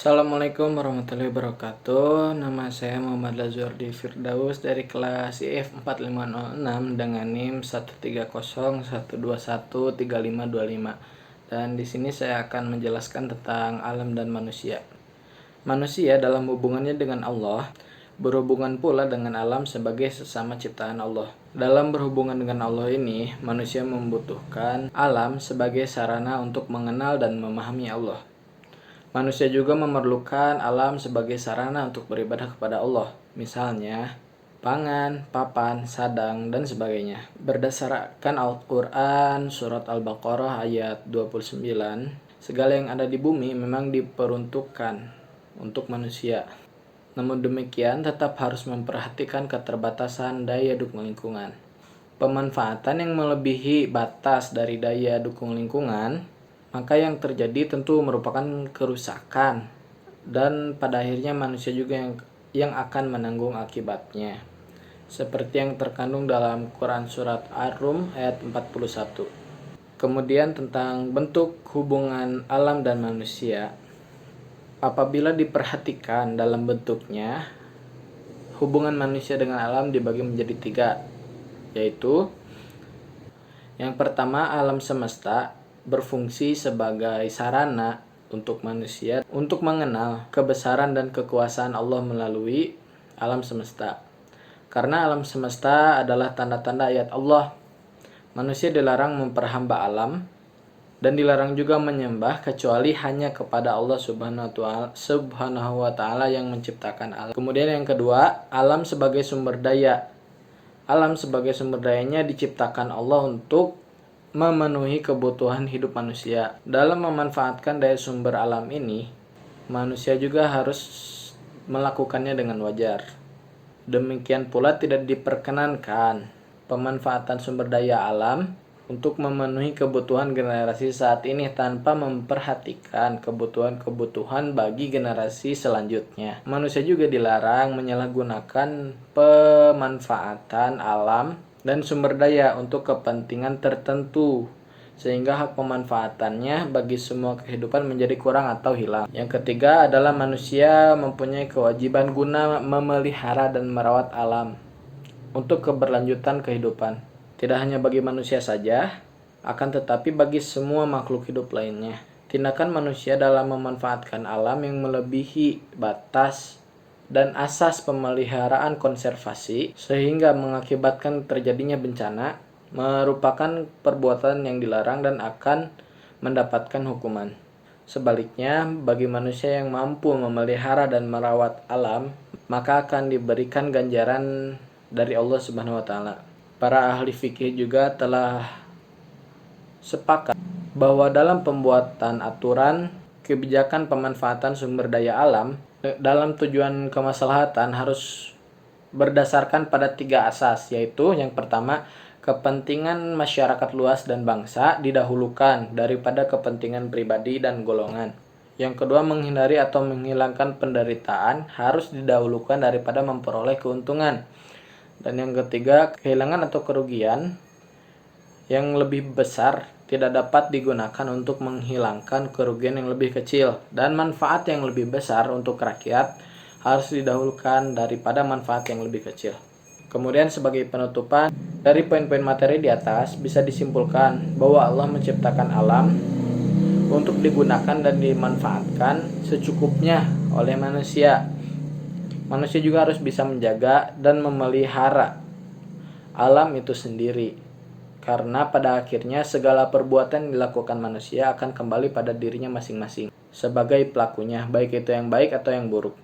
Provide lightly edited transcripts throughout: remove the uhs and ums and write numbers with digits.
Assalamualaikum warahmatullahi wabarakatuh. Nama saya Muhammad Lazwardi Firdaus dari kelas IF 4506 dengan NIM 13012135525. Dan di sini saya akan menjelaskan tentang alam dan manusia. Manusia dalam hubungannya dengan Allah berhubungan pula dengan alam sebagai sesama ciptaan Allah. Dalam berhubungan dengan Allah ini, manusia membutuhkan alam sebagai sarana untuk mengenal dan memahami Allah. Manusia juga memerlukan alam sebagai sarana untuk beribadah kepada Allah, misalnya pangan, papan, sadang, dan sebagainya. Berdasarkan Al-Quran, surat Al-Baqarah ayat 29, segala yang ada di bumi memang diperuntukkan untuk manusia. Namun demikian, tetap harus memperhatikan keterbatasan daya dukung lingkungan. Pemanfaatan yang melebihi batas dari daya dukung lingkungan, maka yang terjadi tentu merupakan kerusakan, dan pada akhirnya manusia juga yang akan menanggung akibatnya. Seperti yang terkandung dalam Quran surat Ar-Rum ayat 41. Kemudian tentang bentuk hubungan alam dan manusia. Apabila diperhatikan dalam bentuknya, hubungan manusia dengan alam dibagi menjadi 3, yaitu yang pertama, alam semesta berfungsi sebagai sarana untuk manusia untuk mengenal kebesaran dan kekuasaan Allah melalui alam semesta. Karena alam semesta adalah tanda-tanda ayat Allah, manusia dilarang memperhamba alam dan dilarang juga menyembah kecuali hanya kepada Allah Subhanahu wa Ta'ala yang menciptakan alam. Kemudian yang kedua, alam sebagai sumber daya. Alam sebagai sumber dayanya diciptakan Allah untuk memenuhi kebutuhan hidup manusia. Dalam memanfaatkan daya sumber alam ini, manusia juga harus melakukannya dengan wajar. Demikian pula tidak diperkenankan pemanfaatan sumber daya alam untuk memenuhi kebutuhan generasi saat ini tanpa memperhatikan kebutuhan bagi generasi selanjutnya. Manusia juga dilarang menyalahgunakan pemanfaatan alam dan sumber daya untuk kepentingan tertentu, sehingga hak pemanfaatannya bagi semua kehidupan menjadi kurang atau hilang. Yang ketiga adalah manusia mempunyai kewajiban guna memelihara dan merawat alam untuk keberlanjutan kehidupan. Tidak hanya bagi manusia saja, akan tetapi bagi semua makhluk hidup lainnya. Tindakan manusia dalam memanfaatkan alam yang melebihi batas dan asas pemeliharaan konservasi sehingga mengakibatkan terjadinya bencana merupakan perbuatan yang dilarang dan akan mendapatkan hukuman. Sebaliknya, bagi manusia yang mampu memelihara dan merawat alam, maka akan diberikan ganjaran dari Allah Subhanahu wa Ta'ala. Para ahli fikih juga telah sepakat bahwa dalam pembuatan aturan kebijakan pemanfaatan sumber daya alam dalam tujuan kemaslahatan harus berdasarkan pada 3 asas, yaitu yang pertama, kepentingan masyarakat luas dan bangsa didahulukan daripada kepentingan pribadi dan golongan. Yang kedua, menghindari atau menghilangkan penderitaan harus didahulukan daripada memperoleh keuntungan. Dan yang ketiga, kehilangan atau kerugian yang lebih besar tidak dapat digunakan untuk menghilangkan kerugian yang lebih kecil, dan manfaat yang lebih besar untuk rakyat harus didahulukan daripada manfaat yang lebih kecil. Kemudian sebagai penutupan, dari poin-poin materi di atas bisa disimpulkan bahwa Allah menciptakan alam untuk digunakan dan dimanfaatkan secukupnya oleh manusia. Manusia juga harus bisa menjaga dan memelihara alam itu sendiri, karena pada akhirnya segala perbuatan yang dilakukan manusia akan kembali pada dirinya masing-masing sebagai pelakunya, baik itu yang baik atau yang buruk.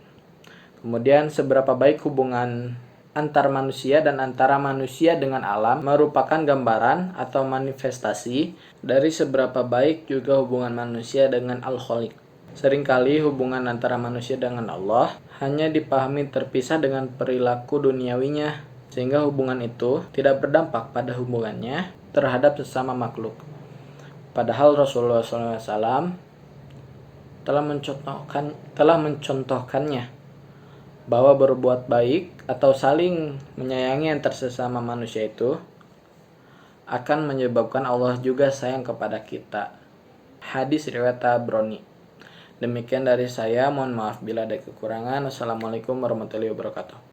Kemudian seberapa baik hubungan antar manusia dan antara manusia dengan alam merupakan gambaran atau manifestasi dari seberapa baik juga hubungan manusia dengan Al-Khaliq. Seringkali hubungan antara manusia dengan Allah hanya dipahami terpisah dengan perilaku duniawinya, sehingga hubungan itu tidak berdampak pada hubungannya terhadap sesama makhluk. Padahal Rasulullah SAW telah mencontohkannya bahwa berbuat baik atau saling menyayangi antar sesama manusia itu akan menyebabkan Allah juga sayang kepada kita. Hadis riwayat Tabrani. Demikian dari saya, mohon maaf bila ada kekurangan. Wassalamualaikum warahmatullahi wabarakatuh.